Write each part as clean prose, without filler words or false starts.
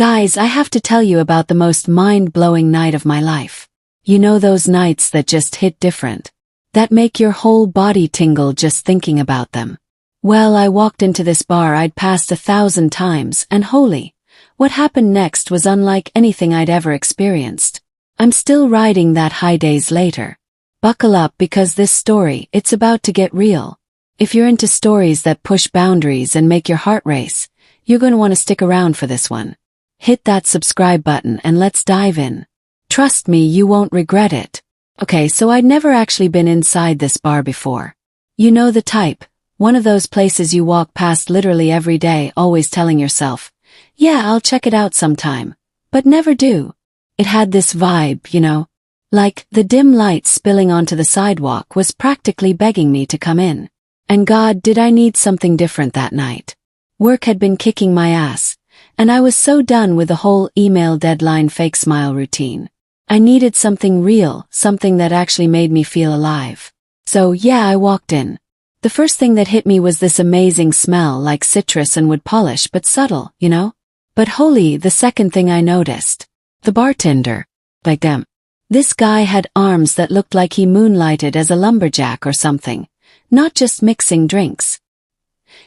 Guys, I have to tell you about the most mind-blowing night of my life. You know those nights that just hit different, that make your whole body tingle just thinking about them. Well, I walked into this bar I'd passed 1,000 times, and holy, what happened next was unlike anything I'd ever experienced. I'm still riding that high days later. Buckle up because this story, it's about to get real. If you're into stories that push boundaries and make your heart race, you're going to want to stick around for this one. Hit that subscribe button and let's dive in. Trust me, you won't regret it. Okay, so I'd never actually been inside this bar before. You know the type, one of those places you walk past literally every day, always telling yourself, yeah, I'll check it out sometime, but never do. It had this vibe, you know, like the dim light spilling onto the sidewalk was practically begging me to come in. And God, did I need something different that night. Work had been kicking my ass, and I was so done with the whole email deadline fake smile routine. I needed something real, something that actually made me feel alive. So yeah, I walked in. The first thing that hit me was this amazing smell like citrus and wood polish, but subtle, you know? But holy, the second thing I noticed. The bartender. Like them. This guy had arms that looked like he moonlighted as a lumberjack or something, not just mixing drinks.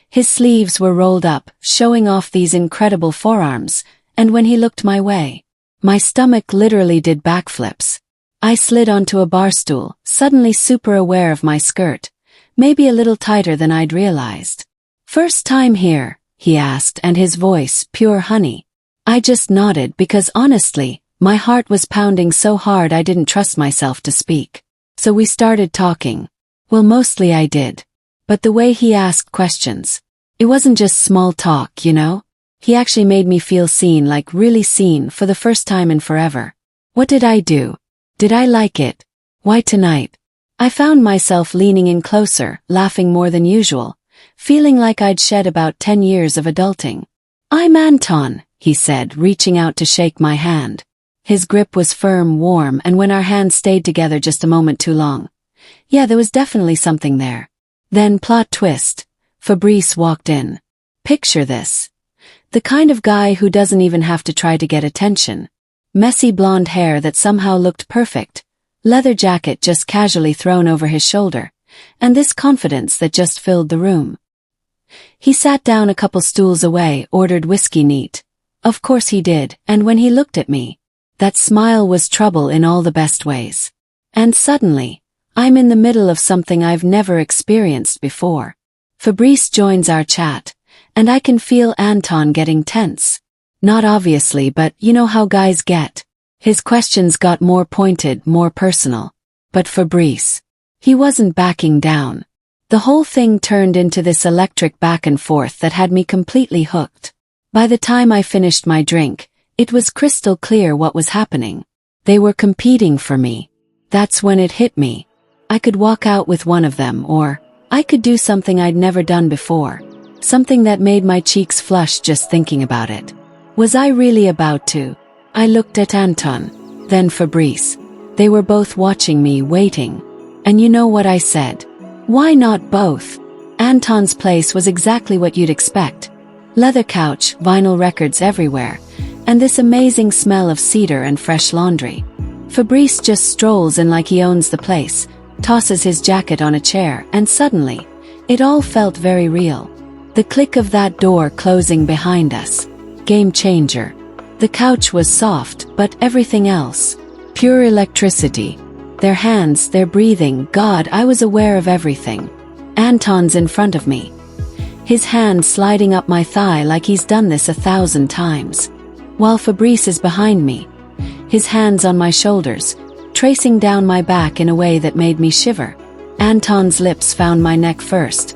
His sleeves were rolled up, showing off these incredible forearms, and when he looked my way, my stomach literally did backflips. I slid onto a bar stool, suddenly super aware of my skirt, maybe a little tighter than I'd realized. First time here, he asked, and his voice, pure honey. I just nodded because honestly, my heart was pounding so hard I didn't trust myself to speak. So we started talking. Well, mostly I did. But the way he asked questions, it wasn't just small talk, you know? He actually made me feel seen, like really seen, for the first time in forever. What did I do? Did I like it? Why tonight? I found myself leaning in closer, laughing more than usual, feeling like I'd shed about 10 years of adulting. I'm Anton, he said, reaching out to shake my hand. His grip was firm, warm, and when our hands stayed together just a moment too long, yeah, there was definitely something there. Then, plot twist, Fabrice walked in. Picture this. The kind of guy who doesn't even have to try to get attention. Messy blonde hair that somehow looked perfect, leather jacket just casually thrown over his shoulder, and this confidence that just filled the room. He sat down a couple stools away, ordered whiskey neat. Of course he did, and when he looked at me, that smile was trouble in all the best ways. And suddenly, I'm in the middle of something I've never experienced before. Fabrice joins our chat, and I can feel Anton getting tense. Not obviously, but you know how guys get. His questions got more pointed, more personal. But Fabrice, he wasn't backing down. The whole thing turned into this electric back and forth that had me completely hooked. By the time I finished my drink, it was crystal clear what was happening. They were competing for me. That's when it hit me. I could walk out with one of them, or I could do something I'd never done before. Something that made my cheeks flush just thinking about it. Was I really about to? I looked at Anton, then Fabrice. They were both watching me, waiting. And you know what I said? Why not both? Anton's place was exactly what you'd expect. Leather couch, vinyl records everywhere, and this amazing smell of cedar and fresh laundry. Fabrice just strolls in like he owns the place, tosses his jacket on a chair, and suddenly, it all felt very real. The click of that door closing behind us. Game changer. The couch was soft, but everything else. Pure electricity. Their hands, their breathing, God, I was aware of everything. Anton's in front of me. His hand sliding up my thigh like he's done this 1,000 times. While Fabrice is behind me. His hands on my shoulders, tracing down my back in a way that made me shiver. Anton's lips found my neck first.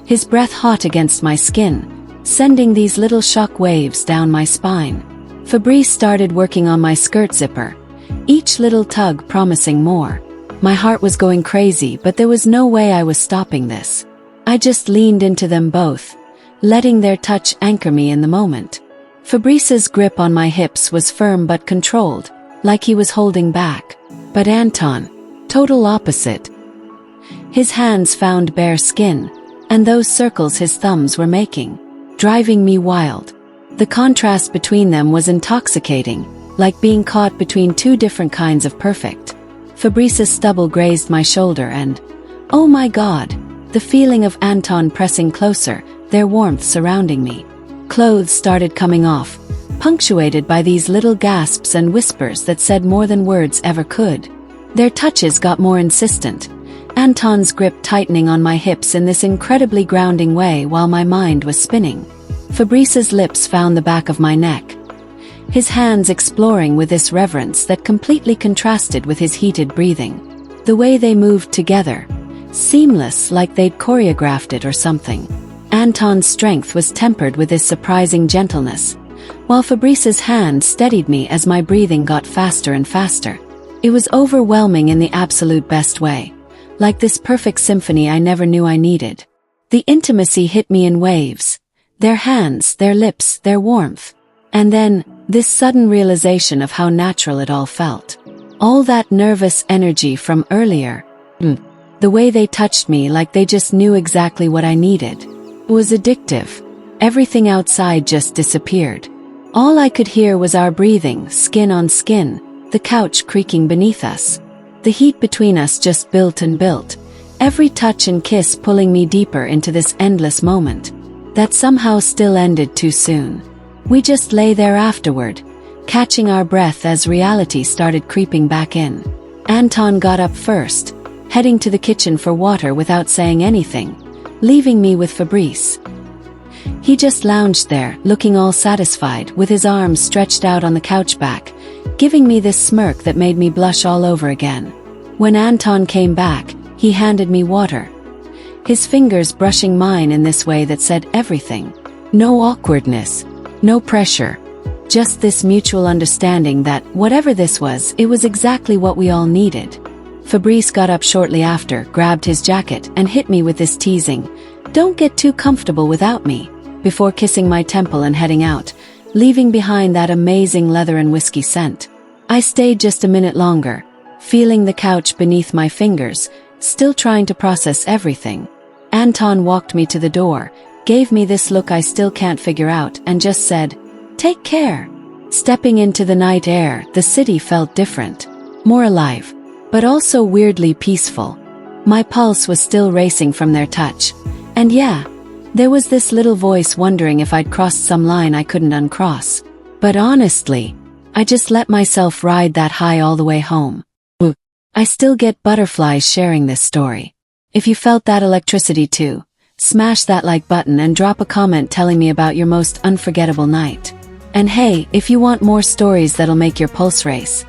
His breath hot against my skin, sending these little shock waves down my spine. Fabrice started working on my skirt zipper, each little tug promising more. My heart was going crazy, but there was no way I was stopping this. I just leaned into them both, letting their touch anchor me in the moment. Fabrice's grip on my hips was firm but controlled, like he was holding back. But Anton, total opposite. His hands found bare skin, and those circles his thumbs were making, driving me wild. The contrast between them was intoxicating, like being caught between two different kinds of perfect. Fabrice's stubble grazed my shoulder and, oh my God, the feeling of Anton pressing closer, their warmth surrounding me. Clothes started coming off, punctuated by these little gasps and whispers that said more than words ever could. Their touches got more insistent, Anton's grip tightening on my hips in this incredibly grounding way while my mind was spinning. Fabrice's lips found the back of my neck, his hands exploring with this reverence that completely contrasted with his heated breathing. The way they moved together, seamless like they'd choreographed it or something. Anton's strength was tempered with this surprising gentleness, while Fabrice's hand steadied me as my breathing got faster and faster. It was overwhelming in the absolute best way, like this perfect symphony I never knew I needed. The intimacy hit me in waves, their hands, their lips, their warmth. And then, this sudden realization of how natural it all felt. All that nervous energy from earlier, the way they touched me like they just knew exactly what I needed, was addictive. Everything outside just disappeared. All I could hear was our breathing, skin on skin, the couch creaking beneath us. The heat between us just built and built, every touch and kiss pulling me deeper into this endless moment, that somehow still ended too soon. We just lay there afterward, catching our breath as reality started creeping back in. Anton got up first, heading to the kitchen for water without saying anything, leaving me with Fabrice. He just lounged there, looking all satisfied, with his arms stretched out on the couch back, giving me this smirk that made me blush all over again. When Anton came back, he handed me water, his fingers brushing mine in this way that said everything. No awkwardness, no pressure, just this mutual understanding that, whatever this was, it was exactly what we all needed. Fabrice got up shortly after, grabbed his jacket, and hit me with this teasing, "Don't get too comfortable without me," before kissing my temple and heading out, leaving behind that amazing leather and whiskey scent. I stayed just a minute longer, feeling the couch beneath my fingers, still trying to process everything. Anton walked me to the door, gave me this look I still can't figure out, and just said, "Take care." Stepping into the night air, the city felt different, more alive, but also weirdly peaceful. My pulse was still racing from their touch, and yeah, there was this little voice wondering if I'd crossed some line I couldn't uncross. But honestly, I just let myself ride that high all the way home. I still get butterflies sharing this story. If you felt that electricity too, smash that like button and drop a comment telling me about your most unforgettable night. And hey, if you want more stories that'll make your pulse race,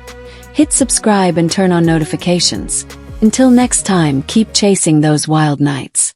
hit subscribe and turn on notifications. Until next time, keep chasing those wild nights.